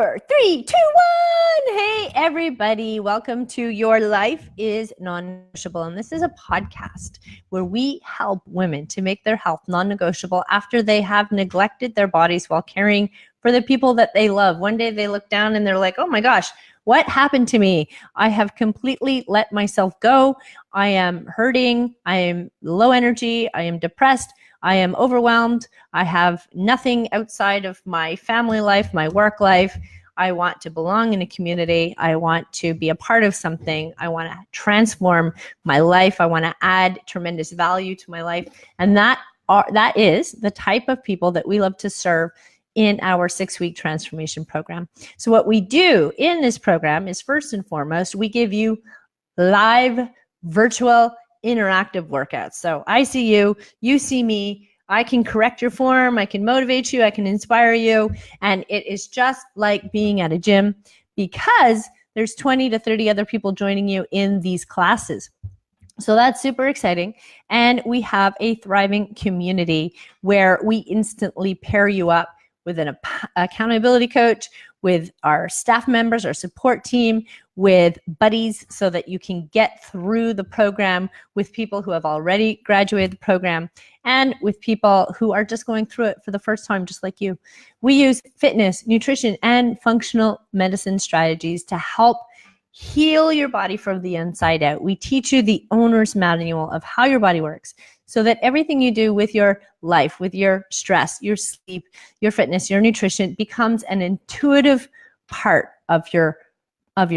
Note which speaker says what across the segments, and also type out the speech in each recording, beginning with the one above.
Speaker 1: 4, 3, 2, 1. Hey, everybody. Welcome to Your Life is Non-Negotiable. And this is a podcast where we help women to make their health non-negotiable after they have neglected their bodies while caring for the people that they love. One day they look down and they're like, oh my gosh, what happened to me? I have completely let myself go. I am hurting. I am low energy. I am depressed. I am overwhelmed. I have nothing outside of my family life, my work life. I want to belong in a community. I want to be a part of something. I want to transform my life. I want to add tremendous value to my life. And that is the type of people that we love to serve in our 6-week transformation program. So what we do in this program is, first and foremost, we give you live virtual interactive workouts. So I see you, you see me, I can correct your form, I can motivate you, I can inspire you. And it is just like being at a gym because there's 20 to 30 other people joining you in these classes. So that's super exciting. And we have a thriving community where we instantly pair you up with an accountability coach, with our staff members, our support team, with buddies, so that you can get through the program with people who have already graduated the program and with people who are just going through it for the first time, just like you. We use fitness, nutrition, and functional medicine strategies to help heal your body from the inside out. We teach you the owner's manual of how your body works so that everything you do with your life, with your stress, your sleep, your fitness, your nutrition becomes an intuitive part of your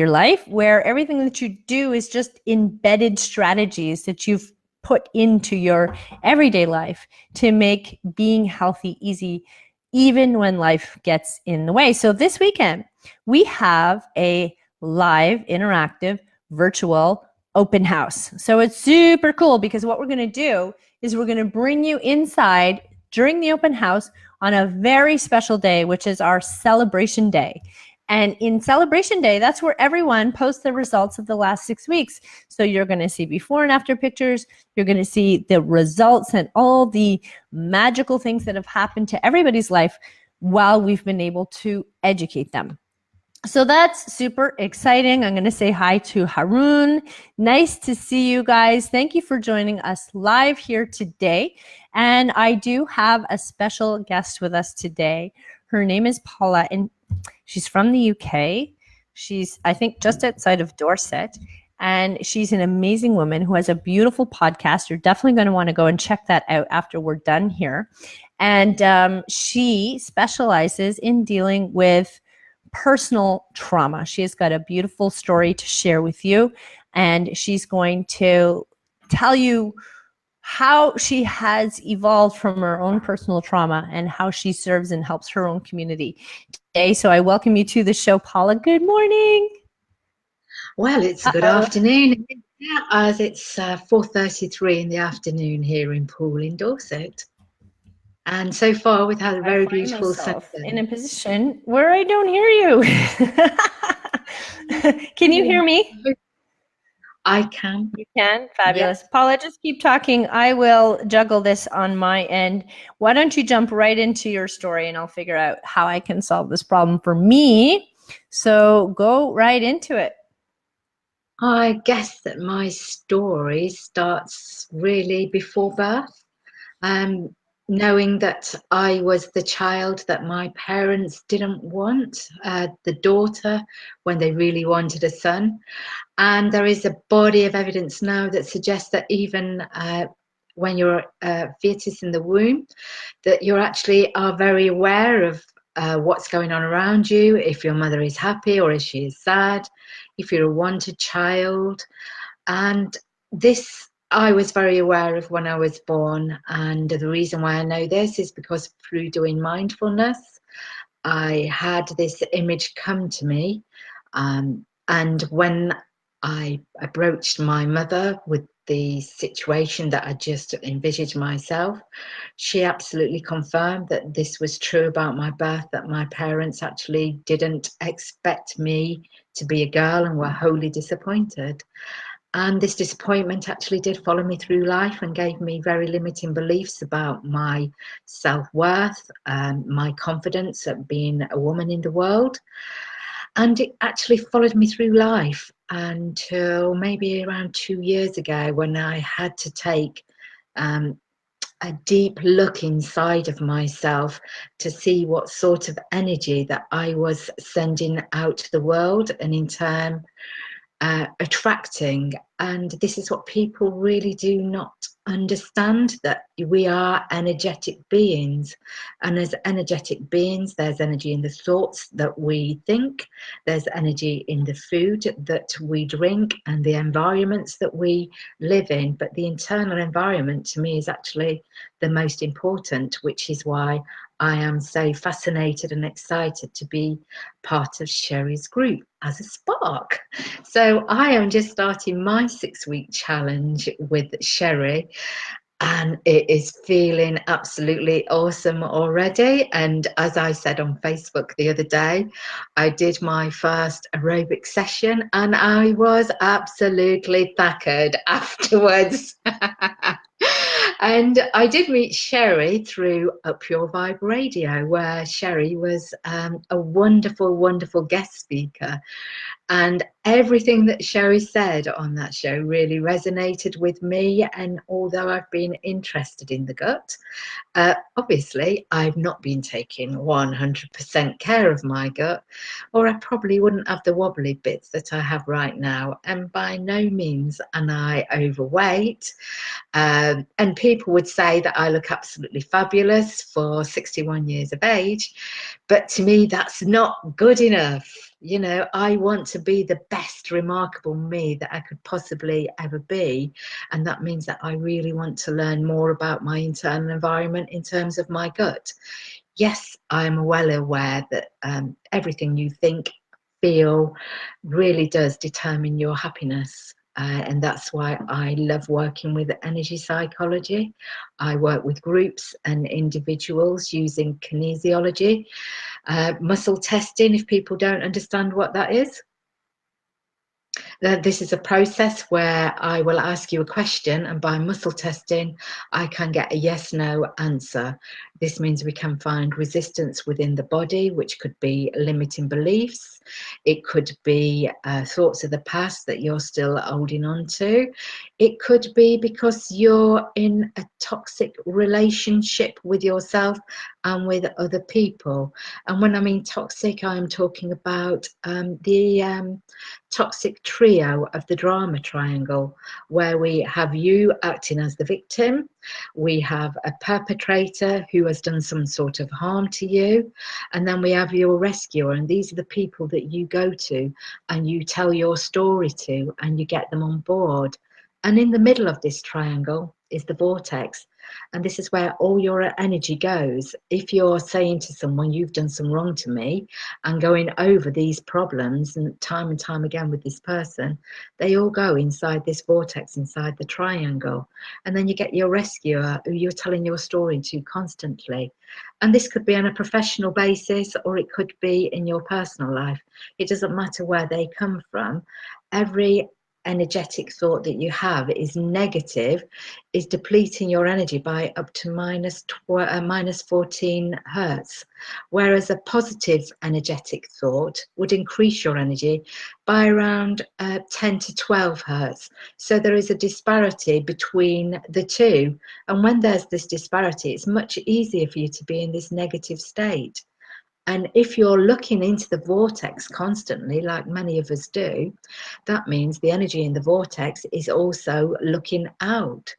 Speaker 1: life, where everything that you do is just embedded strategies that you've put into your everyday life to make being healthy easy, even when life gets in the way. So this weekend, we have a live, interactive, virtual open house. So it's super cool because what we're going to do is we're going to bring you inside during the open house on a very special day, which is our celebration day. And in celebration day, that's where everyone posts the results of the last 6 weeks. So you're going to see before and after pictures. You're going to see the results and all the magical things that have happened to everybody's life while we've been able to educate them. So that's super exciting. I'm going to say hi to Haroon. Nice to see you guys. Thank you for joining us live here today. And I do have a special guest with us today. Her name is Paula, and she's from the UK. She's, I think, just outside of Dorset. And she's an amazing woman who has a beautiful podcast. You're definitely going to want to go and check that out after we're done here. And she specializes in dealing with personal trauma. She has got a beautiful story to share with you, and she's going to tell you how she has evolved from her own personal trauma and how she serves and helps her own community today. So I welcome you to the show, Paula. Good morning.
Speaker 2: Well, it's a good afternoon, as it's 4:33 in the afternoon here in Poole in Dorset. And so far, we've had a very beautiful sunset.
Speaker 1: In a position where I don't hear you. Can you hear me?
Speaker 2: I can.
Speaker 1: You can? Fabulous. Yep. Paula, just keep talking. I will juggle this on my end. Why don't you jump right into your story and I'll figure out how I can solve this problem for me. So go right into it.
Speaker 2: I guess that my story starts really before birth. Knowing that I was the child that my parents didn't want, the daughter, when they really wanted a son. And there is a body of evidence now that suggests that even when you're a fetus in the womb, that you actually are very aware of what's going on around you, if your mother is happy or if she is sad, if you're a wanted child. And this I was very aware of when I was born, and the reason why I know this is because through doing mindfulness, I had this image come to me, and when I approached my mother with the situation that I just envisaged myself, she absolutely confirmed that this was true about my birth, that my parents actually didn't expect me to be a girl and were wholly disappointed. And this disappointment actually did follow me through life and gave me very limiting beliefs about my self-worth, my confidence at being a woman in the world. And it actually followed me through life until maybe around 2 years ago, when I had to take a deep look inside of myself to see what sort of energy that I was sending out to the world, and in turn attracting. And this is what people really do not understand, that we are energetic beings, and as energetic beings, there's energy in the thoughts that we think, there's energy in the food that we drink and the environments that we live in, but the internal environment to me is actually the most important, which is why I am so fascinated and excited to be part of Sherry's group as a spark. So I am just starting my 6-week challenge with Sherry, and it is feeling absolutely awesome already. And as I said on Facebook the other day, I did my first aerobic session and I was absolutely thackered afterwards. And I did meet Sherry through Up Your Vibe Radio, where Sherry was a wonderful, wonderful guest speaker. And everything that Sherry said on that show really resonated with me. And although I've been interested in the gut, obviously I've not been taking 100% care of my gut, or I probably wouldn't have the wobbly bits that I have right now. And by no means am I overweight. And people would say that I look absolutely fabulous for 61 years of age, but to me that's not good enough. You know, I want to be the best remarkable me that I could possibly ever be, and that means that I really want to learn more about my internal environment in terms of my gut. Yes, I'm well aware that everything you think, feel, really does determine your happiness. And that's why I love working with energy psychology. I work with groups and individuals using kinesiology, muscle testing, if people don't understand what that is. This is a process where I will ask you a question, and by muscle testing, I can get a yes, no answer. This means we can find resistance within the body, which could be limiting beliefs. It could be thoughts of the past that you're still holding on to. It could be because you're in a toxic relationship with yourself and with other people. And when I mean toxic, I'm talking about the toxic trio of the drama triangle, where we have you acting as the victim, we have a perpetrator who has done some sort of harm to you, and then we have your rescuer. And these are the people that you go to and you tell your story to and you get them on board. And in the middle of this triangle is the vortex. And this is where all your energy goes. If you're saying to someone, you've done some wrong to me, and going over these problems and time again with this person, they all go inside this vortex, inside the triangle. And then you get your rescuer who you're telling your story to constantly. And this could be on a professional basis, or it could be in your personal life. It doesn't matter where they come from. Every energetic thought that you have is negative, is depleting your energy by up to minus 14 hertz, whereas a positive energetic thought would increase your energy by around 10 to 12 hertz. So there is a disparity between the two, and when there's this disparity, it's much easier for you to be in this negative state. And if you're looking into the vortex constantly, like many of us do, that means the energy in the vortex is also looking out.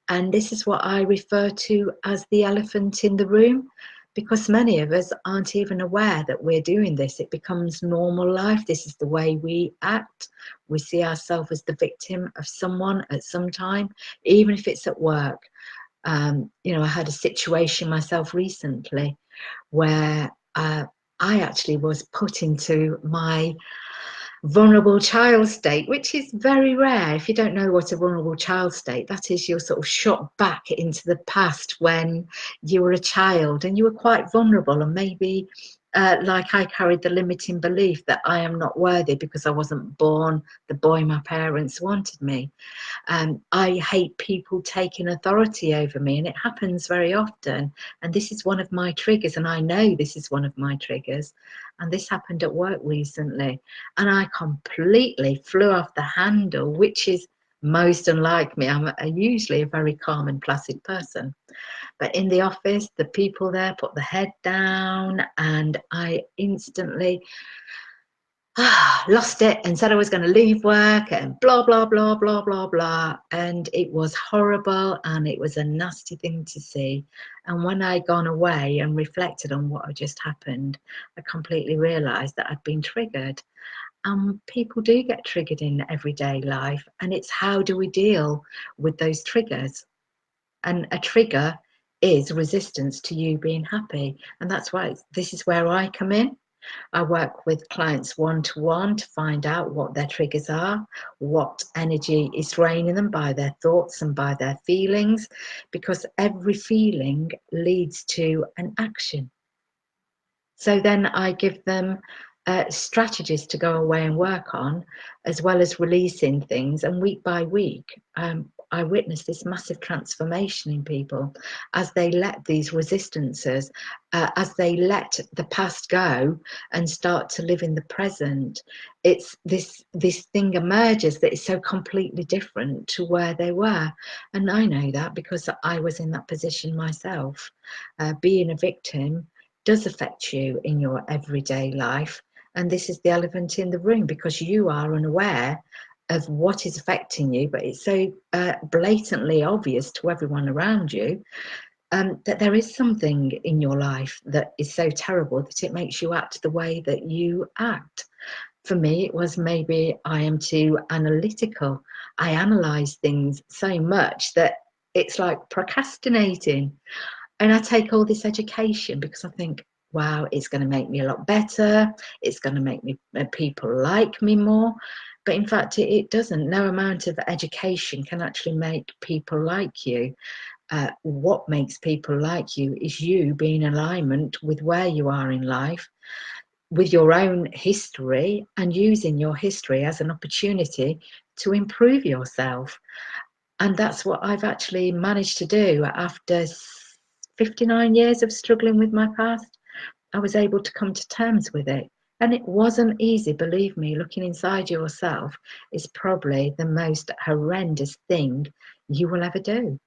Speaker 2: And this is what I refer to as the elephant in the room, because many of us aren't even aware that we're doing this. It becomes normal life. This is the way we act. We see ourselves as the victim of someone at some time, even if it's at work. You know, I had a situation myself recently where I actually was put into my vulnerable child state, which is very rare. If you don't know what a vulnerable child state, that is, you're sort of shot back into the past when you were a child and you were quite vulnerable, and maybe like I carried the limiting belief that I am not worthy because I wasn't born the boy my parents wanted me. I hate people taking authority over me, and it happens very often. And this is one of my triggers, and I know this is one of my triggers. And this happened at work recently, and I completely flew off the handle, which is most unlike me. I'm usually a very calm and placid person. But in the office, the people there put the head down, and I instantly lost it and said I was going to leave work and blah, blah, blah, blah, blah, blah. And it was horrible, and it was a nasty thing to see. And when I'd gone away and reflected on what had just happened, I completely realised that I'd been triggered. People do get triggered in everyday life, and it's how do we deal with those triggers? And a trigger is resistance to you being happy. And that's why this is where I come in. I work with clients one-to-one to find out what their triggers are, what energy is draining them by their thoughts and by their feelings, because every feeling leads to an action. So then I give them strategies to go away and work on, as well as releasing things. And week by week, I witness this massive transformation in people as they let these resistances, as they let the past go and start to live in the present. It's this thing emerges that is so completely different to where they were. And I know that because I was in that position myself. Being a victim does affect you in your everyday life. And this is the elephant in the room, because you are unaware of what is affecting you, but it's so blatantly obvious to everyone around you that there is something in your life that is so terrible that it makes you act the way that you act. For me, it was maybe I am too analytical. I analyze things so much that it's like procrastinating. And I take all this education because I think, wow, it's going to make me a lot better. It's going to make me people like me more. But in fact, it doesn't. No amount of education can actually make people like you. What makes people like you is you being in alignment with where you are in life, with your own history, and using your history as an opportunity to improve yourself. And that's what I've actually managed to do after 59 years of struggling with my past. I was able to come to terms with it. And it wasn't easy, believe me. Looking inside yourself is probably the most horrendous thing you will ever do.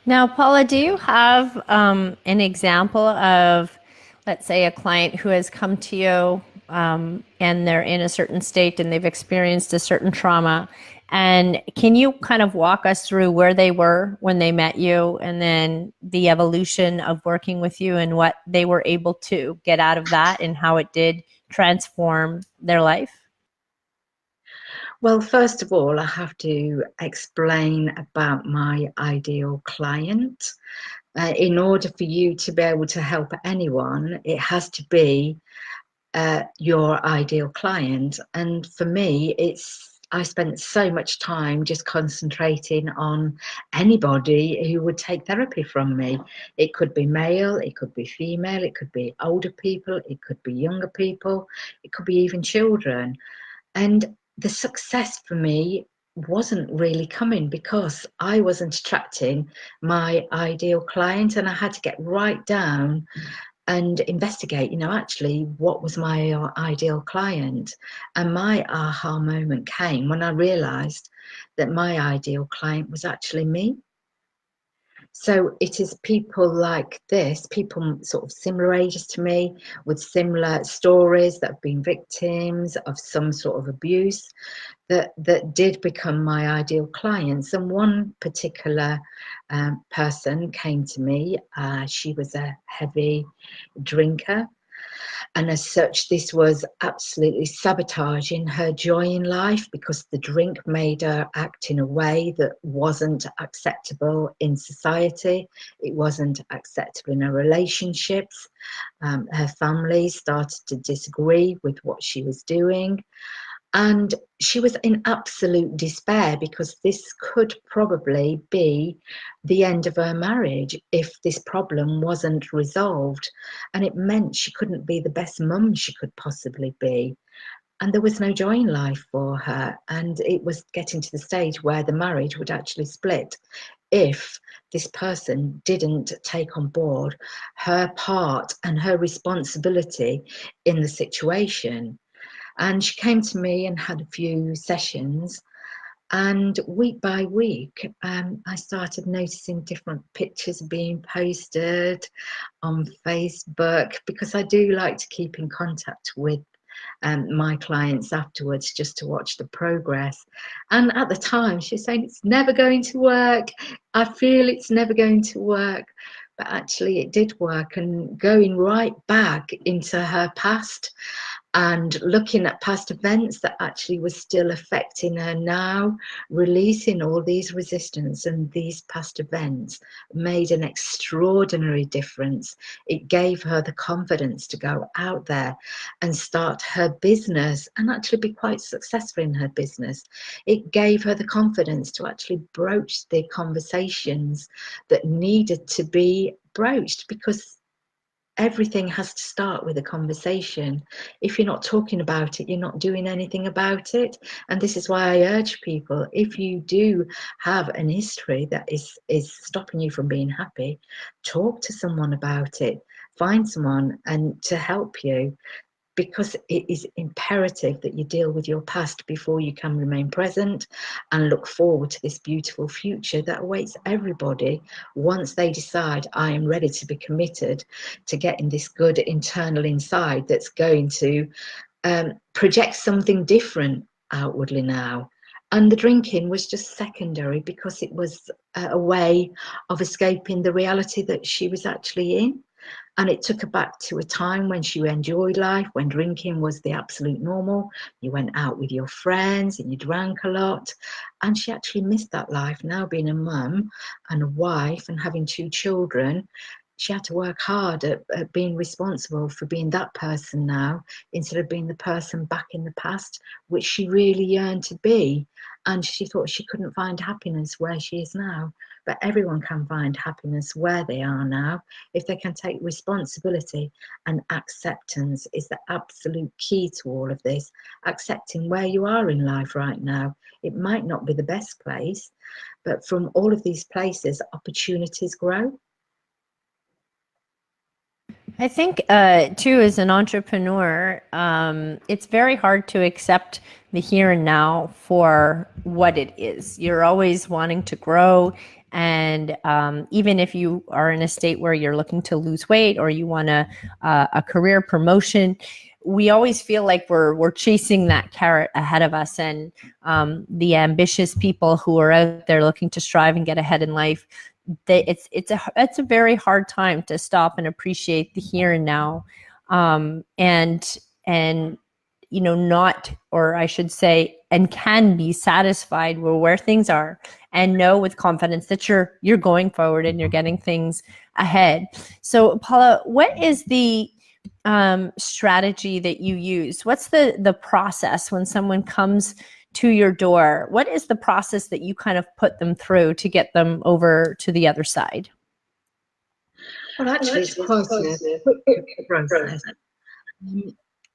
Speaker 1: Now, Paula, do you have an example of, let's say, a client who has come to you and they're in a certain state and they've experienced a certain trauma? And can you kind of walk us through where they were when they met you, and then the evolution of working with you and what they were able to get out of that and how it did transform their life?
Speaker 2: Well, first of all, I have to explain about my ideal client. In order for you to be able to help anyone, it has to be your ideal client. And for me, I spent so much time just concentrating on anybody who would take therapy from me. It could be male, it could be female, it could be older people, it could be younger people, it could be even children. And the success for me wasn't really coming because I wasn't attracting my ideal client, and I had to get right down and investigate, actually what was my ideal client. And my aha moment came when I realized that my ideal client was actually me. So it is people like this, people sort of similar ages to me, with similar stories, that have been victims of some sort of abuse, that did become my ideal clients. And one particular person came to me. She was a heavy drinker, and as such, this was absolutely sabotaging her joy in life, because the drink made her act in a way that wasn't acceptable in society. It wasn't acceptable in her relationships. Her family started to disagree with what she was doing. And she was in absolute despair because this could probably be the end of her marriage if this problem wasn't resolved. And it meant she couldn't be the best mum she could possibly be. And there was no joy in life for her. And it was getting to the stage where the marriage would actually split if this person didn't take on board her part and her responsibility in the situation. And she came to me and had a few sessions. And week by week, I started noticing different pictures being posted on Facebook, because I do like to keep in contact with my clients afterwards, just to watch the progress. And at the time, she was saying, it's never going to work. I feel it's never going to work. But actually, it did work. And going right back into her past and looking at past events that actually was still affecting her now, releasing all these resistance and these past events made an extraordinary difference. It gave her the confidence to go out there and start her business and actually be quite successful in her business. It gave her the confidence to actually broach the conversations that needed to be broached, because everything has to start with a conversation. If you're not talking about it, you're not doing anything about it. And this is why I urge people, if you do have an history that is stopping you from being happy, talk to someone about it. Find someone and to help you, because it is imperative that you deal with your past before you can remain present and look forward to this beautiful future that awaits everybody once they decide, I am ready to be committed to getting this good internal inside that's going to project something different outwardly now. And the drinking was just secondary, because it was a way of escaping the reality that she was actually in. And it took her back to a time when she enjoyed life, when drinking was the absolute normal. You went out with your friends and you drank a lot. And she actually missed that life. Now being a mum and a wife and having 2 children, she had to work hard at being responsible for being that person now, instead of being the person back in the past, which she really yearned to be. And she thought she couldn't find happiness where she is now. But everyone can find happiness where they are now if they can take responsibility. And acceptance is the absolute key to all of this. Accepting where you are in life right now. It might not be the best place, but from all of these places, opportunities grow.
Speaker 1: I think, too, as an entrepreneur, it's very hard to accept the here and now for what it is. You're always wanting to grow. And even if you are in a state where you're looking to lose weight or you want a career promotion, we always feel like we're chasing that carrot ahead of us. And the ambitious people who are out there looking to strive and get ahead in life, it's a very hard time to stop and appreciate the here and now, and not, or I should say, and can be satisfied with where things are, and know with confidence that you're going forward and you're getting things ahead. So Paula, what is the strategy that you use? What's the process when someone comes to your door? What is the process that you kind of put them through to get them over to the other side?
Speaker 2: Well, actually, it's quite a quick process.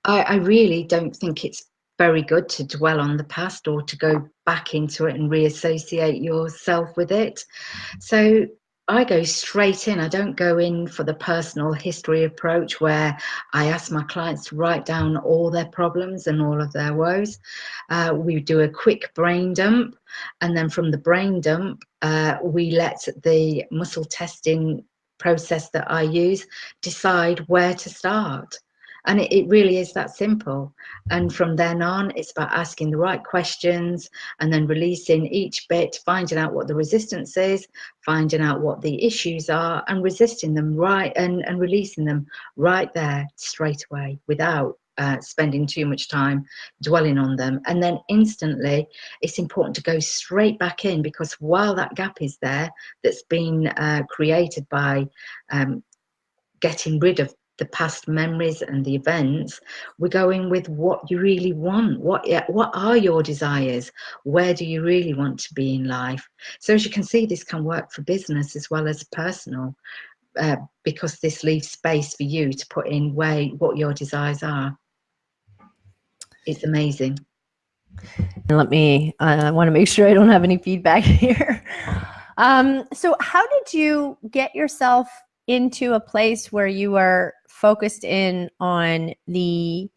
Speaker 2: I really don't think it's very good to dwell on the past or to go back into it and reassociate yourself with it. So I go straight in. I don't go in for the personal history approach where I ask my clients to write down all their problems and all of their woes. We do a quick brain dump, and then from the brain dump, we let the muscle testing process that I use decide where to start. And it really is that simple. And from then on, it's about asking the right questions and then releasing each bit, finding out what the resistance is, finding out what the issues are, and resisting them right and releasing them right there straight away without spending too much time dwelling on them. And then instantly, it's important to go straight back in, because while that gap is there, that's been created by getting rid of the past memories and the events. We're going with what you really want. What are your desires? Where do you really want to be in life? So as you can see, this can work for business as well as personal, because this leaves space for you to put in what your desires are. It's amazing.
Speaker 1: I want to make sure I don't have any feedback here. So how did you get yourself into a place where you are focused in on the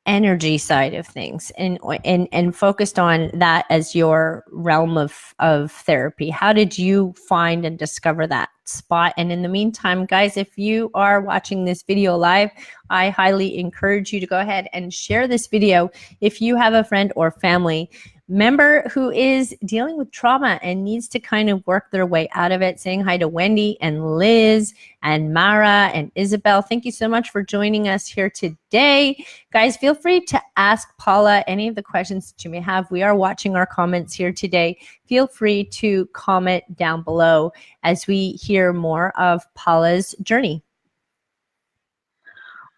Speaker 1: energy side of things and focused on that as your realm of therapy? How did you find and discover that spot? And in the meantime, guys, if you are watching this video live, I highly encourage you to go ahead and share this video if you have a friend or family member who is dealing with trauma and needs to kind of work their way out of it. Saying hi to Wendy and Liz and Mara and Isabel. Thank you so much for joining us here today. Guys, feel free to ask Paula any of the questions that you may have. We are watching our comments here today. Feel free to comment down below as we hear more of Paula's journey.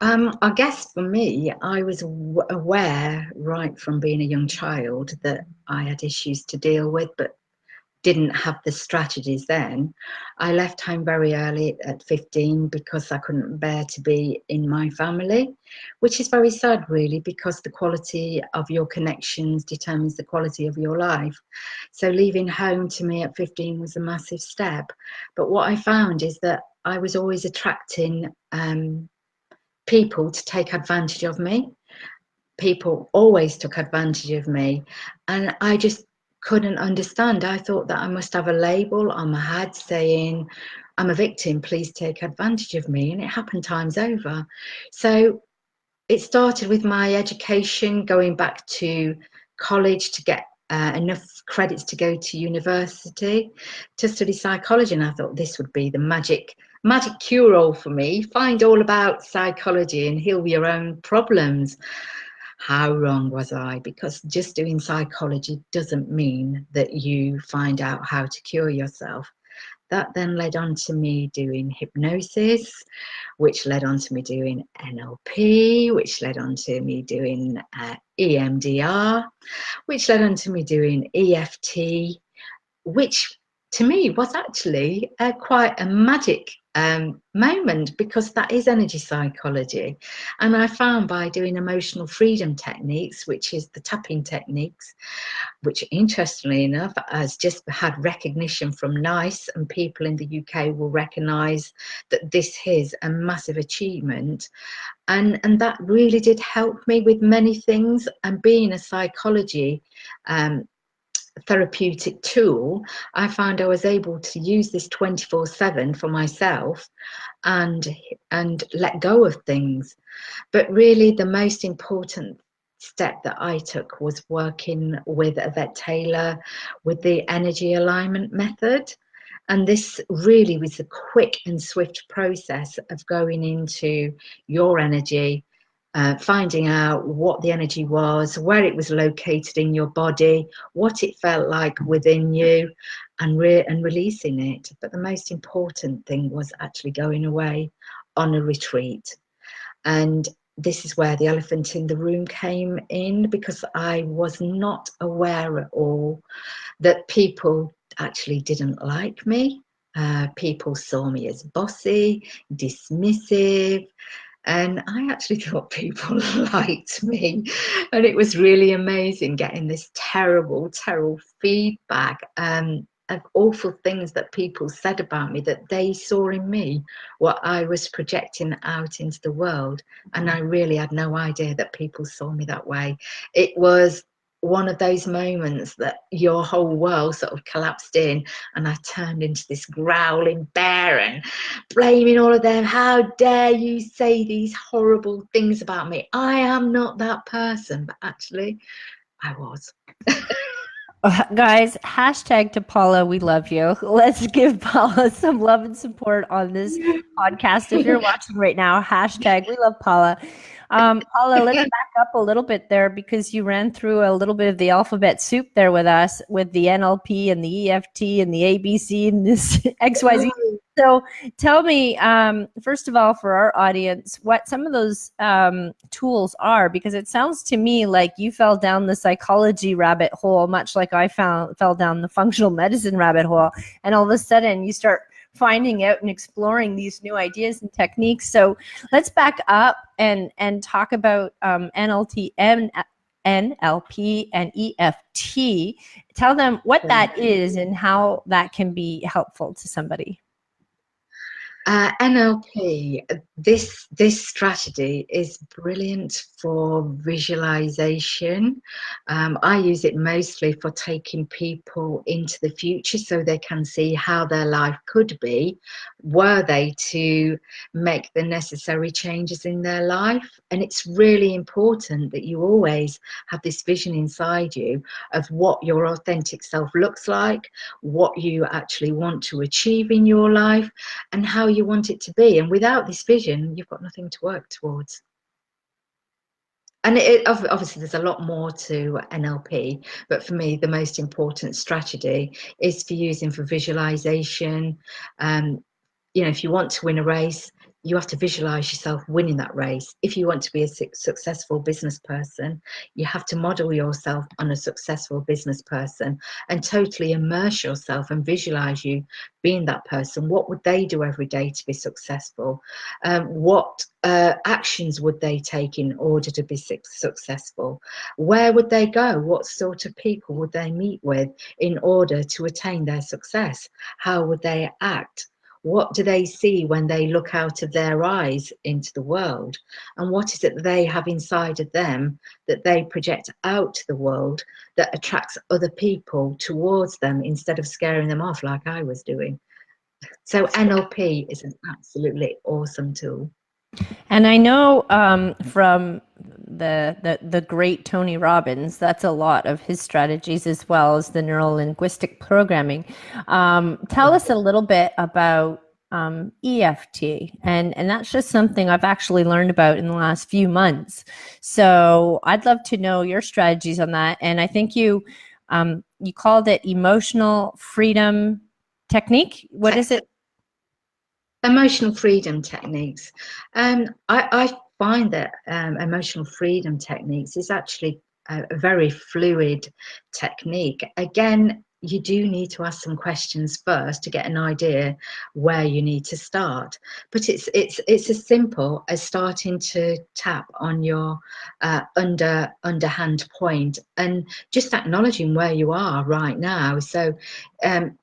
Speaker 2: I guess for me, I was aware right from being a young child that I had issues to deal with, but didn't have the strategies then. I left home very early at 15 because I couldn't bear to be in my family, which is very sad really, because the quality of your connections determines the quality of your life. So leaving home to me at 15 was a massive step. But what I found is that I was always attracting people to take advantage of me. People always took advantage of me, and I just couldn't understand. I thought that I must have a label on my head saying, I'm a victim, please take advantage of me. And it happened times over. So it started with my education, going back to college to get enough credits to go to university to study psychology. And I thought this would be the magic cure-all for me. Find all about psychology and heal your own problems. How wrong was I? Because just doing psychology doesn't mean that you find out how to cure yourself. That then led on to me doing hypnosis, which led on to me doing NLP, which led on to me doing EMDR, which led on to me doing EFT, which to me was actually quite a magic moment, because that is energy psychology. And I found by doing emotional freedom techniques, which is the tapping techniques, which interestingly enough has just had recognition from NICE, and people in the UK will recognise that this is a massive achievement. And that really did help me with many things. And being a psychology therapeutic tool, I found I was able to use this 24/7 for myself and let go of things. But really the most important step that I took was working with Yvette Taylor with the energy alignment method. And this really was a quick and swift process of going into your energy, finding out what the energy was, where it was located in your body, what it felt like within you, and releasing it. But the most important thing was actually going away on a retreat. And this is where the elephant in the room came in, because I was not aware at all that people actually didn't like me. People saw me as bossy, dismissive, and I actually thought people liked me. And it was really amazing getting this terrible feedback of awful things that people said about me, that they saw in me what I was projecting out into the world. And I really had no idea that people saw me that way. It was one of those moments that your whole world sort of collapsed in, and I turned into this growling bear and blaming all of them. How dare you say these horrible things about me? I am not that person. But actually I was.
Speaker 1: Guys, hashtag to Paula, we love you. Let's give Paula some love and support on this podcast. If you're watching right now, hashtag we love Paula. Paula, let's back up a little bit there, because you ran through a little bit of the alphabet soup there with us, with the NLP and the EFT and the ABC and this XYZ. So tell me, first of all, for our audience, what some of those tools are, because it sounds to me like you fell down the psychology rabbit hole, much like I fell down the functional medicine rabbit hole, and all of a sudden you start finding out and exploring these new ideas and techniques. So let's back up and talk about NLP and EFT. Tell them what that is and how that can be helpful to somebody.
Speaker 2: NLP, this strategy is brilliant for visualization. I use it mostly for taking people into the future so they can see how their life could be were they to make the necessary changes in their life. And it's really important that you always have this vision inside you of what your authentic self looks like, what you actually want to achieve in your life, and how you want it to be. And without this vision, you've got nothing to work towards. And obviously there's a lot more to NLP, but for me the most important strategy is for using for visualization. You know, if you want to win a race, you have to visualize yourself winning that race. If you want to be a successful business person, you have to model yourself on a successful business person and totally immerse yourself and visualize you being that person. What would they do every day to be successful? What actions would they take in order to be successful? Where would they go? What sort of people would they meet with in order to attain their success? How would they act? What do they see when they look out of their eyes into the world? And what is it that they have inside of them that they project out to the world that attracts other people towards them instead of scaring them off like I was doing? So NLP is an absolutely awesome tool.
Speaker 1: And I know from the great Tony Robbins, that's a lot of his strategies as well as the neuro linguistic programming. Tell us a little bit about EFT, and that's just something I've actually learned about in the last few months. So I'd love to know your strategies on that. And I think you called it emotional freedom technique. What is it?
Speaker 2: Emotional freedom techniques. I find that emotional freedom techniques is actually a very fluid technique. Again, you do need to ask some questions first to get an idea where you need to start. But it's as simple as starting to tap on your underhand point and just acknowledging where you are right now. So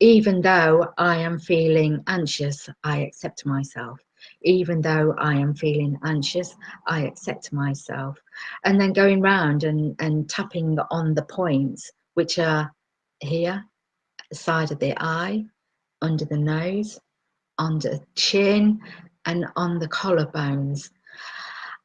Speaker 2: even though I am feeling anxious, I accept myself. Even though I am feeling anxious, I accept myself. And then going round and tapping on the points, which are here, side of the eye, under the nose, under the chin, and on the collarbones.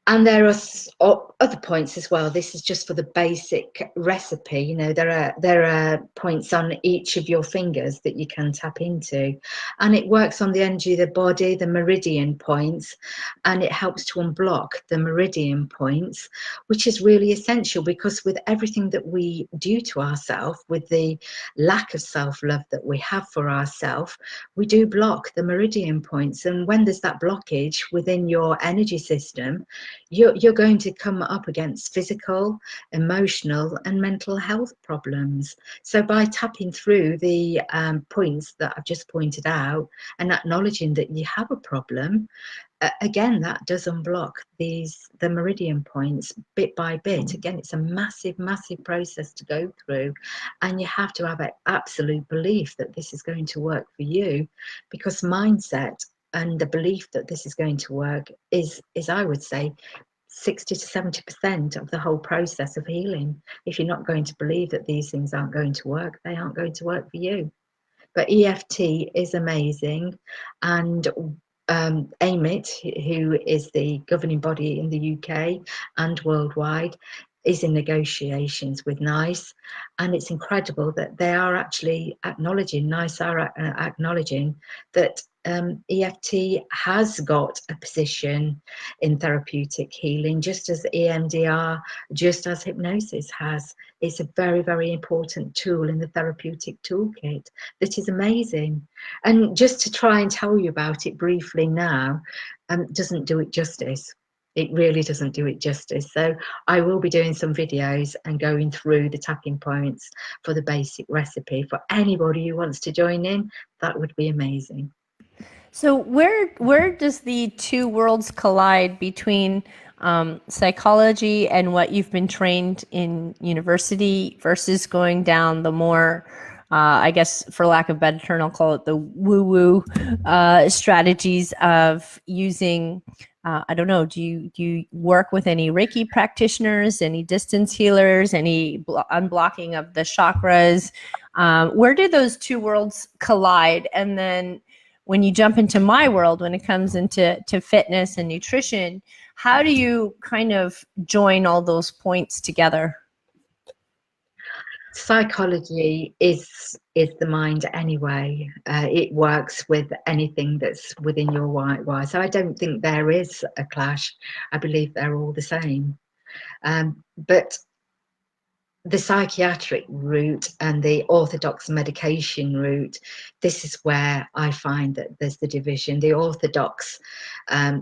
Speaker 2: And there are other points as well. This is just for the basic recipe. You know, there are points on each of your fingers that you can tap into, and it works on the energy of the body, the meridian points, and it helps to unblock the meridian points, which is really essential because with everything that we do to ourselves, with the lack of self-love that we have for ourselves, we do block the meridian points. And when there's that blockage within your energy system, you're going to come up against physical, emotional, and mental health problems. So by tapping through the points that I've just pointed out and acknowledging that you have a problem, again, that does unblock the meridian points bit by bit. Again, it's a massive process to go through, and you have to have an absolute belief that this is going to work for you, because mindset and the belief that this is going to work is I would say 60 to 70% of the whole process of healing. If you're not going to believe that these things aren't going to work, they aren't going to work for you. But EFT is amazing, and AMIT, who is the governing body in the UK and worldwide, is in negotiations with NICE, and it's incredible that they are actually acknowledging, NICE are acknowledging that EFT has got a position in therapeutic healing, just as EMDR, just as hypnosis has. It's a very, very important tool in the therapeutic toolkit that is amazing. And just to try and tell you about it briefly now, doesn't do it justice. It really doesn't do it justice. So I will be doing some videos and going through the tapping points for the basic recipe. For anybody who wants to join in, that would be amazing.
Speaker 1: So where does the two worlds collide between psychology and what you've been trained in university versus going down the more, I guess, for lack of better term, I'll call it the woo-woo strategies of using, I don't know, do you work with any Reiki practitioners, any distance healers, any unblocking of the chakras? Where do those two worlds collide? And then when you jump into my world, when it comes into fitness and nutrition, how do you kind of join all those points together?
Speaker 2: Psychology is the mind anyway. It works with anything that's within your why. So I don't think there is a clash. I believe they're all the same. But the psychiatric route and the orthodox medication route, this is where I find that there's the division. The orthodox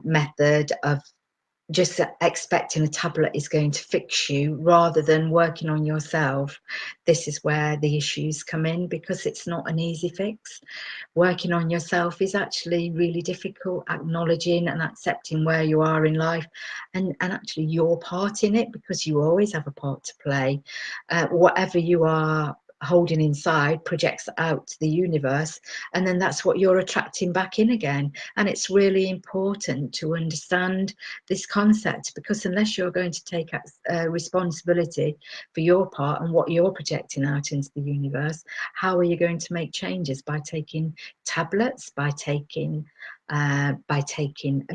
Speaker 2: method of just expecting a tablet is going to fix you rather than working on yourself. This is where the issues come in, because it's not an easy fix. Working on yourself is actually really difficult, acknowledging and accepting where you are in life and actually your part in it, because you always have a part to play. Whatever you are holding inside projects out to the universe, and then that's what you're attracting back in again. And it's really important to understand this concept, because unless you're going to take responsibility for your part and what you're projecting out into the universe, how are you going to make changes? By taking tablets, by taking a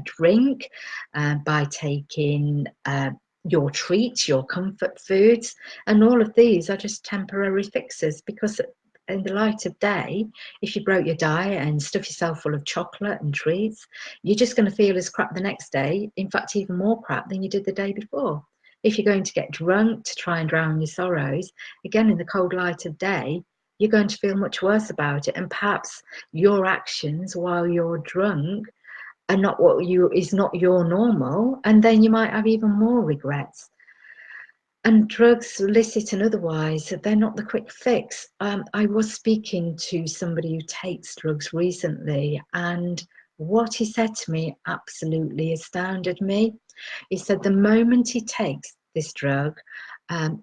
Speaker 2: drink, by taking your treats, your comfort foods, and all of these are just temporary fixes, because in the light of day, if you broke your diet and stuff yourself full of chocolate and treats, you're just going to feel as crap the next day, in fact even more crap than you did the day before. If you're going to get drunk to try and drown your sorrows, again in the cold light of day, you're going to feel much worse about it, and perhaps your actions while you're drunk are not is not your normal, and then you might have even more regrets. And drugs, illicit and otherwise, they're not the quick fix. I was speaking to somebody who takes drugs recently, and what he said to me absolutely astounded me. He said the moment he takes this drug,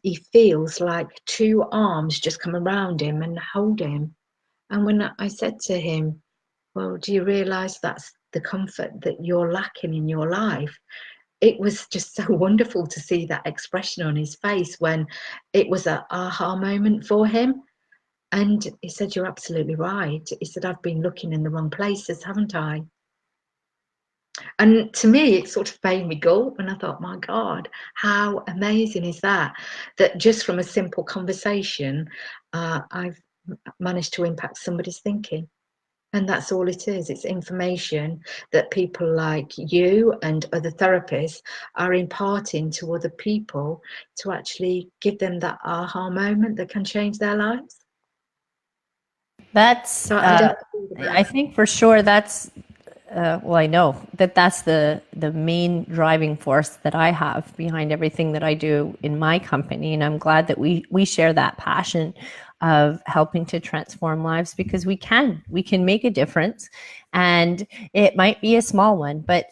Speaker 2: he feels like two arms just come around him and hold him. And when I said to him, well, do you realise that's the comfort that you're lacking in your life? It was just so wonderful to see that expression on his face when it was an aha moment for him. And he said, you're absolutely right. He said, I've been looking in the wrong places, haven't I? And to me, it sort of made me gulp, and I thought, my God, how amazing is that? That just from a simple conversation, I've managed to impact somebody's thinking. And that's all it is. It's information that people like you and other therapists are imparting to other people to actually give them that aha moment that can change their lives.
Speaker 1: That's,
Speaker 2: So
Speaker 1: I think for sure that's, well, I know that that's the main driving force that I have behind everything that I do in my company. And I'm glad that we share that passion of helping to transform lives, because we can make a difference, and it might be a small one, but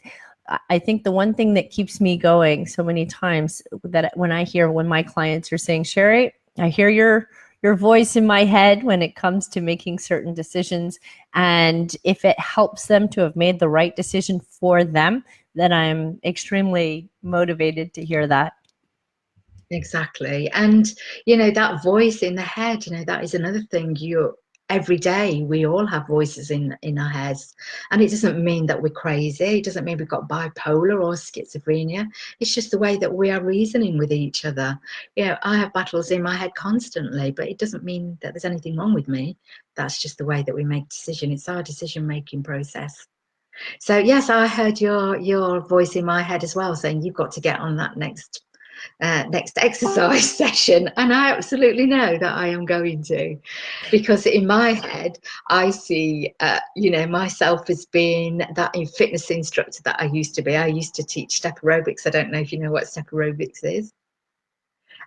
Speaker 1: I think the one thing that keeps me going so many times, that when my clients are saying, Sherry, I hear your voice in my head when it comes to making certain decisions. And if it helps them to have made the right decision for them, then I'm extremely motivated to hear that.
Speaker 2: Exactly. And, you know, that voice in the head, you know, that is another thing. every day we all have voices in our heads, and it doesn't mean that we're crazy. It doesn't mean we've got bipolar or schizophrenia. It's just the way that we are reasoning with each other. You know, I have battles in my head constantly, but it doesn't mean that there's anything wrong with me. That's just the way that we make decisions. It's our decision making process. So yes, I heard your voice in my head as well, saying you've got to get on that next exercise session, and I absolutely know that I am going to, because in my head I see myself as being that fitness instructor that I used to be. I used to teach step aerobics. I don't know if you know what step aerobics is.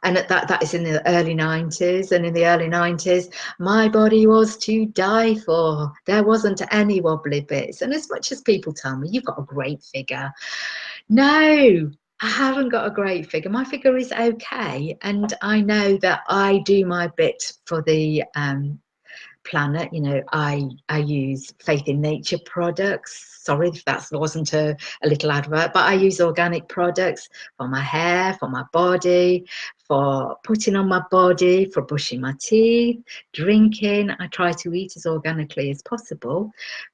Speaker 2: And that is in the early 90s. And in the early 90s, my body was to die for. There wasn't any wobbly bits. And as much as people tell me, you've got a great figure. No, I haven't got a great figure. My figure is okay. And I know that I do my bit for the planet. You know, I use Faith in Nature products. Sorry if that wasn't a little advert, but I use organic products for my hair, for my body, for putting on my body, for brushing my teeth, drinking. I try to eat as organically as possible,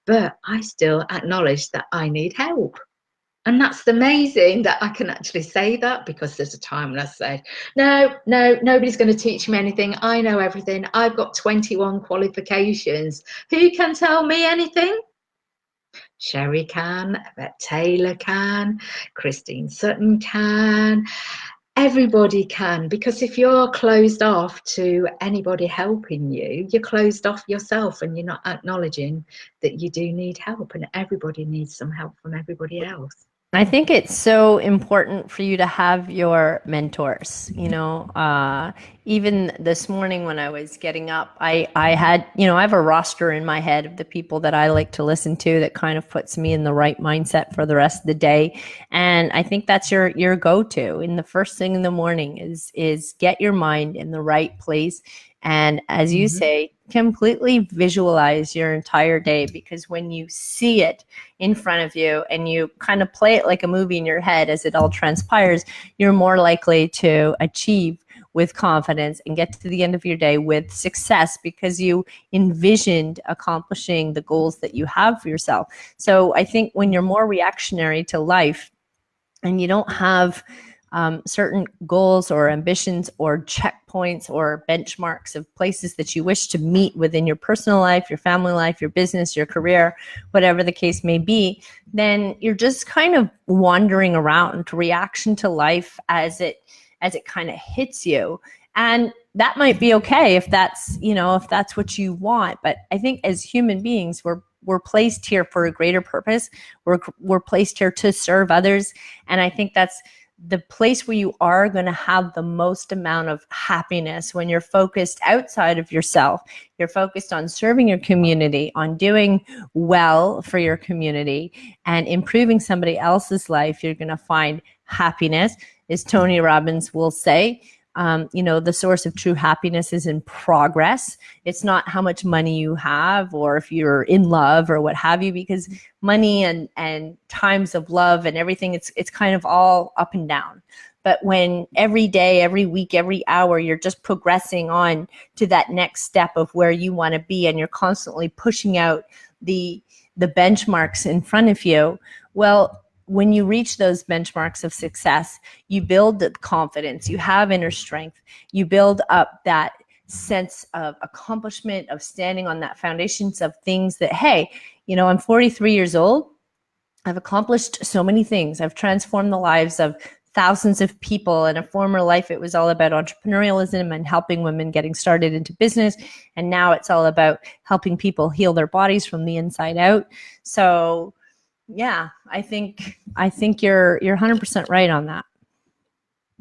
Speaker 2: but I still acknowledge that I need help. And that's amazing that I can actually say that, because there's a time when I said, no, nobody's going to teach me anything. I know everything. I've got 21 qualifications. Who can tell me anything? Sherry can, Yvette Taylor can, Christine Sutton can. Everybody can, because if you're closed off to anybody helping you, you're closed off yourself, and you're not acknowledging that you do need help, and everybody needs some help from everybody else.
Speaker 1: I think it's so important for you to have your mentors. Even this morning when I was getting up, I had, I have a roster in my head of the people that I like to listen to that kind of puts me in the right mindset for the rest of the day. And I think that's your go-to in the first thing in the morning is get your mind in the right place. And as you say, completely visualize your entire day, because when you see it in front of you and you kind of play it like a movie in your head as it all transpires, you're more likely to achieve with confidence and get to the end of your day with success, because you envisioned accomplishing the goals that you have for yourself. So I think when you're more reactionary to life and you don't have certain goals or ambitions or checkpoints or benchmarks of places that you wish to meet within your personal life, your family life, your business, your career, whatever the case may be, then you're just kind of wandering around, reaction to life as it kind of hits you. And that might be okay if that's what you want. But I think as human beings, we're placed here for a greater purpose. We're placed here to serve others. And I think that's the place where you are going to have the most amount of happiness, when you're focused outside of yourself. You're focused on serving your community, on doing well for your community and improving somebody else's life. You're going to find happiness, as Tony Robbins will say. The source of true happiness is in progress. It's not how much money you have or if you're in love or what have you, because money and times of love and everything, it's kind of all up and down. But when every day, every week, every hour, you're just progressing on to that next step of where you want to be, and you're constantly pushing out the benchmarks in front of you, well, when you reach those benchmarks of success, you build the confidence, you have inner strength, you build up that sense of accomplishment, of standing on that foundations of things that, hey, I'm 43 years old. I've accomplished so many things. I've transformed the lives of thousands of people. In a former life, it was all about entrepreneurialism and helping women getting started into business. And now it's all about helping people heal their bodies from the inside out. So yeah, I think you're 100% right on that.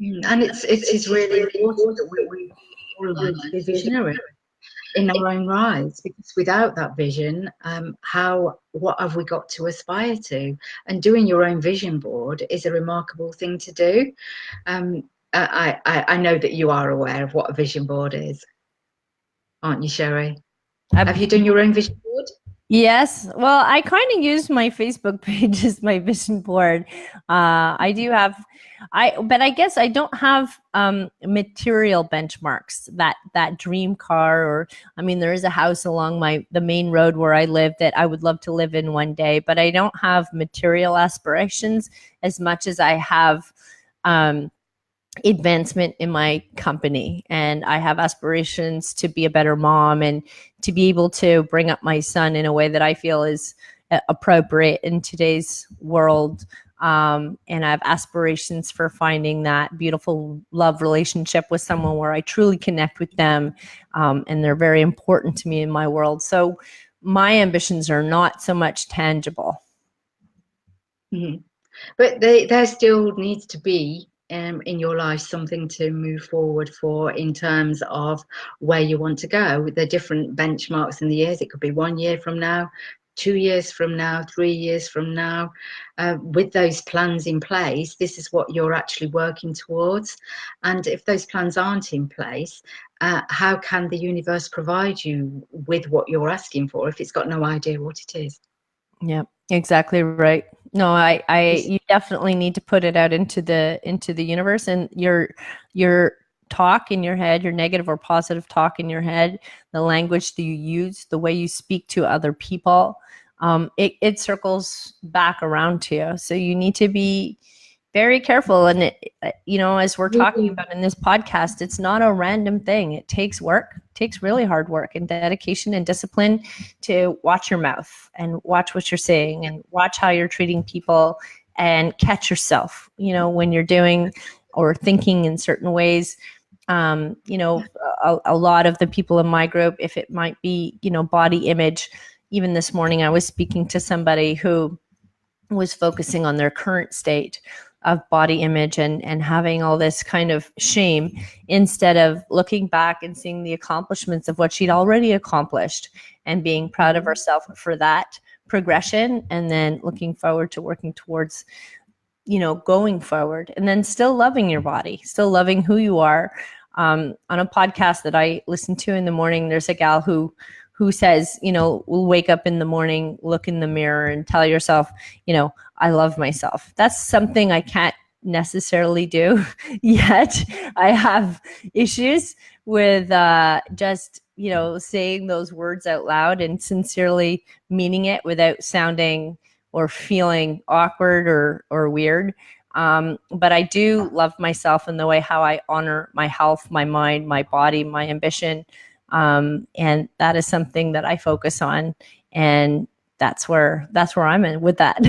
Speaker 2: And it's really important that we all learn to be visionary in our own rights, because without that vision, what have we got to aspire to? And doing your own vision board is a remarkable thing to do. I know that you are aware of what a vision board is, aren't you, Sherry? Have you done your own vision board?
Speaker 1: Yes. Well, I kind of use my Facebook page as my vision board. I do have, but I guess I don't have material benchmarks. That dream car, or I mean, there is a house along the main road where I live that I would love to live in one day, but I don't have material aspirations as much as I have um, advancement in my company, and I have aspirations to be a better mom and to be able to bring up my son in a way that I feel is appropriate in today's world. And I have aspirations for finding that beautiful love relationship with someone where I truly connect with them, and they're very important to me in my world. So my ambitions are not so much tangible.
Speaker 2: Mm-hmm. But there still needs to be in your life something to move forward for in terms of where you want to go. The different benchmarks in the years. It could be 1 year from now, 2 years from now, 3 years from now. With those plans in place, this is what you're actually working towards. And if those plans aren't in place, how can the universe provide you with what you're asking for if it's got no idea what it is?
Speaker 1: Yeah, exactly right. No, you definitely need to put it out into the universe, and your talk in your head, your negative or positive talk in your head, the language that you use, the way you speak to other people, it circles back around to you. So you need to be very careful. And as we're talking about in this podcast, it's not a random thing. It takes work, it takes really hard work and dedication and discipline to watch your mouth and watch what you're saying and watch how you're treating people and catch yourself, when you're doing or thinking in certain ways. A lot of the people in my group, if it might be, body image, even this morning, I was speaking to somebody who was focusing on their current state of body image and having all this kind of shame, instead of looking back and seeing the accomplishments of what she'd already accomplished and being proud of herself for that progression, and then looking forward to working towards, going forward, and then still loving your body, still loving who you are. On a podcast that I listen to in the morning, there's a gal who says, we'll wake up in the morning, look in the mirror and tell yourself, I love myself. That's something I can't necessarily do yet. I have issues with just, saying those words out loud and sincerely meaning it without sounding or feeling awkward or weird. But I do love myself in the way how I honor my health, my mind, my body, my ambition. And that is something that I focus on, and that's where I'm in with that.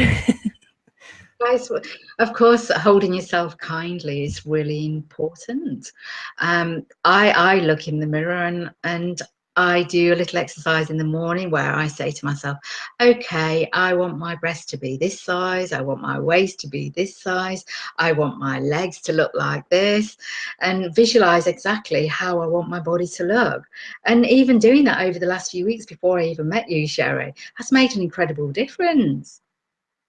Speaker 2: Guys, of course, holding yourself kindly is really important. I look in the mirror and I do a little exercise in the morning where I say to myself, okay, I want my breast to be this size, I want my waist to be this size, I want my legs to look like this, and visualize exactly how I want my body to look. And even doing that over the last few weeks before I even met you, Sherry, has made an incredible difference.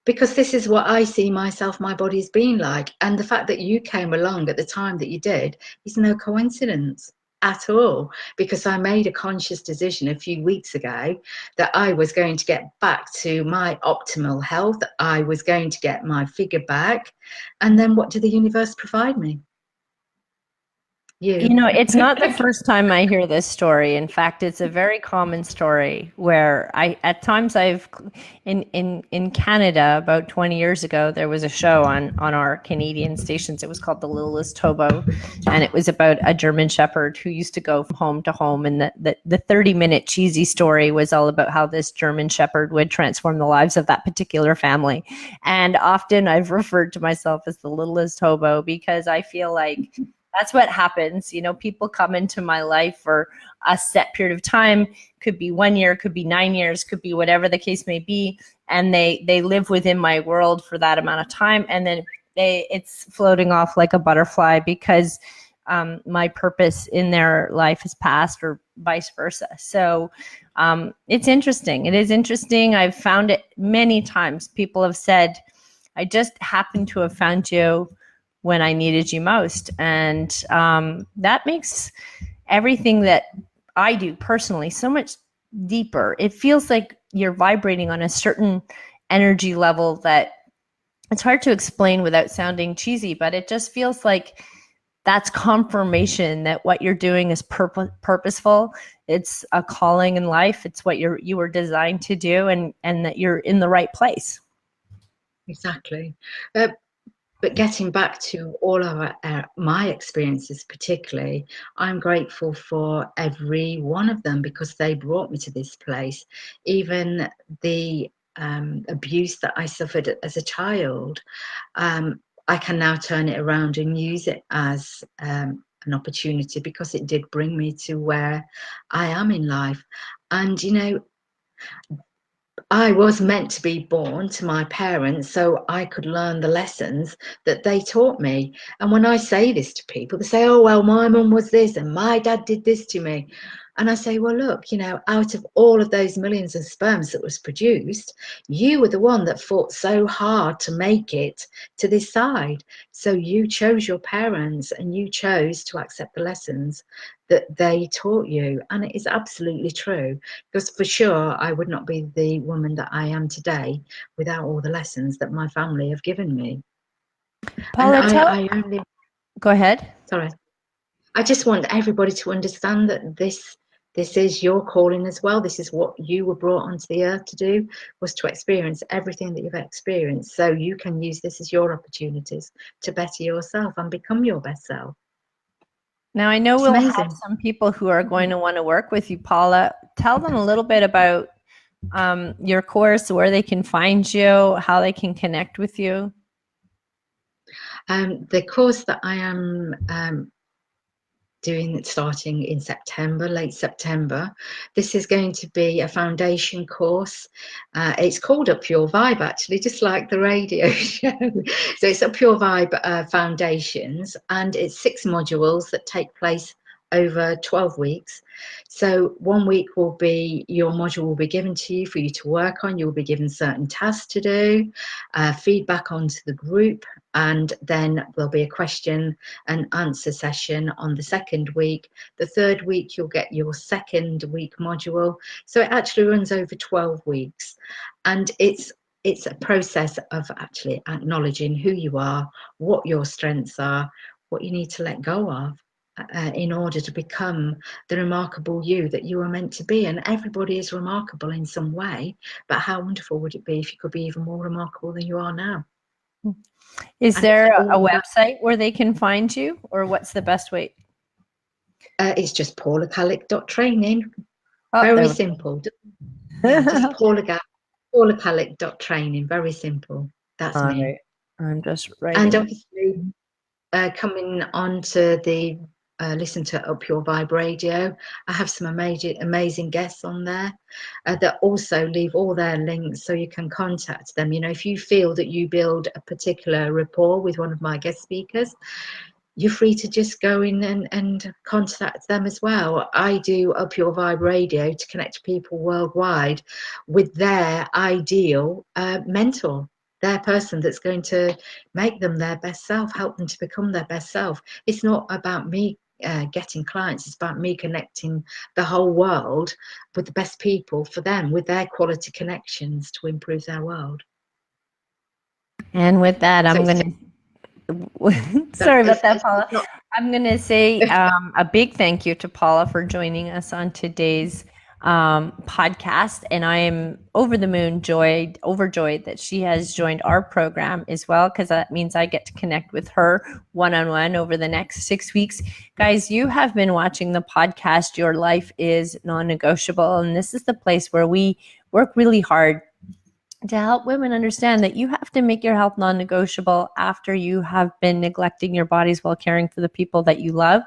Speaker 2: Because this is what I see myself, my body as being like. And the fact that you came along at the time that you did is no coincidence at all, because I made a conscious decision a few weeks ago that I was going to get back to my optimal health. I was going to get my figure back. And then what did the universe provide me?
Speaker 1: It's not the first time I hear this story. In fact, it's a very common story where at times in Canada, about 20 years ago, there was a show on our Canadian stations. It was called The Littlest Hobo, and it was about a German Shepherd who used to go from home to home. And the 30-minute cheesy story was all about how this German Shepherd would transform the lives of that particular family. And often I've referred to myself as the littlest hobo, because I feel like that's what happens. People come into my life for a set period of time. Could be 1 year, could be 9 years, could be whatever the case may be. And they live within my world for that amount of time. And then it's floating off like a butterfly, because my purpose in their life has passed, or vice versa. So it's interesting. It is interesting. I've found it many times. People have said, I just happen to have found you when I needed you most. And that makes everything that I do personally so much deeper. It feels like you're vibrating on a certain energy level that it's hard to explain without sounding cheesy, but it just feels like that's confirmation that what you're doing is purposeful. It's a calling in life. It's what you were designed to do, and that you're in the right place.
Speaker 2: Exactly. But getting back to all of my experiences, particularly, I'm grateful for every one of them because they brought me to this place. Even the abuse that I suffered as a child, I can now turn it around and use it as an opportunity because it did bring me to where I am in life. And, you know, I was meant to be born to my parents so I could learn the lessons that they taught me. And when I say this to people, they say, oh, well, my mum was this and my dad did this to me. And I say, well, look, you know, out of all of those millions of sperms that was produced, you were the one that fought so hard to make it to this side. So you chose your parents and you chose to accept the lessons that they taught you. And it is absolutely true, because for sure I would not be the woman that I am today without all the lessons that my family have given me.
Speaker 1: Paula,
Speaker 2: And I only,
Speaker 1: go ahead.
Speaker 2: sorry, I just want everybody to understand that this is your calling as well. This is what you were brought onto the earth to do, was to experience everything that you've experienced. So you can use this as your opportunities to better yourself and become your best self.
Speaker 1: Now, I know
Speaker 2: It's
Speaker 1: we'll
Speaker 2: amazing.
Speaker 1: have some people who are going to want to work with you, Paula. Tell them a little bit about your course, where they can find you, how they can connect with you.
Speaker 2: The course that I am doing it starting in September, late September. This is going to be a foundation course. It's called Up Your Vibe, actually, just like the radio show. So it's Up Your Vibe Foundations, and it's 6 modules that take place over 12 weeks. So 1 week will be, your module will be given to you for you to work on. You'll be given certain tasks to do, feedback onto the group, and then there'll be a question and answer session on the 2nd week. The 3rd week you'll get your 2nd week module. So it actually runs over 12 weeks, and it's a process of actually acknowledging who you are, what your strengths are, what you need to let go of in order to become the remarkable you that you are meant to be. And everybody is remarkable in some way, but how wonderful would it be if you could be even more remarkable than you are now?
Speaker 1: Is there a website where they can find you, or what's the best way?
Speaker 2: It's just paulacallick.training.
Speaker 1: Oh,
Speaker 2: very simple. Yeah, just paulacallick.training. Very simple. That's
Speaker 1: all
Speaker 2: me.
Speaker 1: Right. I'm just writing.
Speaker 2: And obviously, coming on to the listen to Up Your Vibe Radio, I have some amazing guests on there that also leave all their links so you can contact them. You know, if you feel that you build a particular rapport with one of my guest speakers, you're free to just go in and contact them as well. I do Up Your Vibe Radio to connect people worldwide with their ideal mentor, their person that's going to make them their best self, help them to become their best self. It's not about me getting clients, it's about me connecting the whole world with the best people for them, with their quality connections to improve their world.
Speaker 1: And with that, I'm going to sorry about that, Paula. I'm going to say a big thank you to Paula for joining us on today's podcast. And I am over the moon overjoyed that she has joined our program as well, because that means I get to connect with her one-on-one over the next 6 weeks. Guys, you have been watching the podcast, Your Life is Non-Negotiable. And this is the place where we work really hard to help women understand that you have to make your health non-negotiable after you have been neglecting your bodies while caring for the people that you love.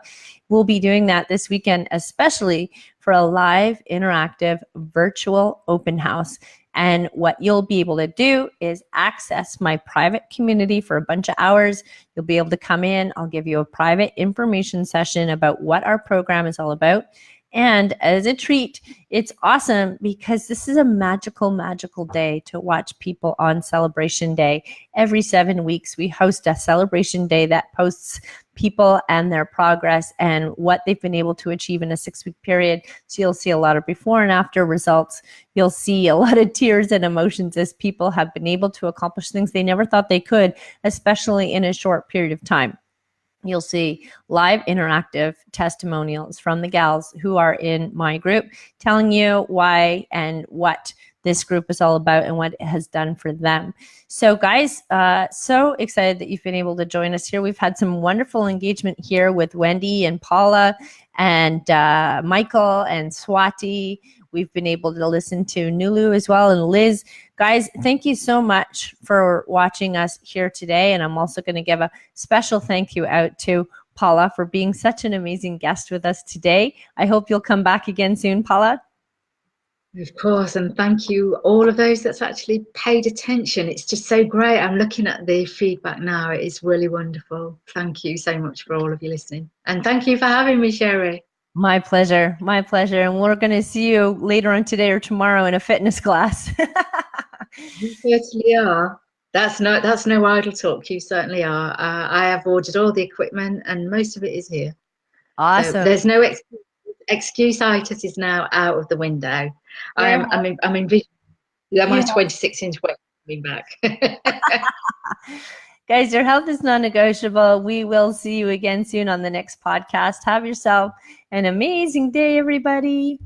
Speaker 1: We'll be doing that this weekend, especially for a live, interactive, virtual open house. And what you'll be able to do is access my private community for a bunch of hours. You'll be able to come in. I'll give you a private information session about what our program is all about. And as a treat, it's awesome because this is a magical, magical day to watch people on Celebration Day. Every 7 weeks, we host a celebration day that posts people and their progress and what they've been able to achieve in a 6-week period. So you'll see a lot of before and after results. You'll see a lot of tears and emotions as people have been able to accomplish things they never thought they could, especially in a short period of time. You'll see live interactive testimonials from the gals who are in my group telling you why and what this group is all about and what it has done for them. So guys, so excited that you've been able to join us here. We've had some wonderful engagement here with Wendy and Paula and Michael and Swati. We've been able to listen to Nulu as well and Liz. Guys, thank you so much for watching us here today. And I'm also going to give a special thank you out to Paula for being such an amazing guest with us today. I hope you'll come back again soon, Paula.
Speaker 2: Of course, and thank you all of those that's actually paid attention. It's just so great. I'm looking at the feedback now. It is really wonderful. Thank you so much for all of you listening. And thank you for having me, Sherry.
Speaker 1: My pleasure. My pleasure. And we're going to see you later on today or tomorrow in a fitness class.
Speaker 2: You certainly are. That's no idle talk. You certainly are. I have ordered all the equipment and most of it is here.
Speaker 1: Awesome.
Speaker 2: So there's no excuse-itis is now out of the window. I'm envisioning my 26-inch weight coming back.
Speaker 1: Guys, your health is non-negotiable. We will see you again soon on the next podcast. Have yourself an amazing day, everybody.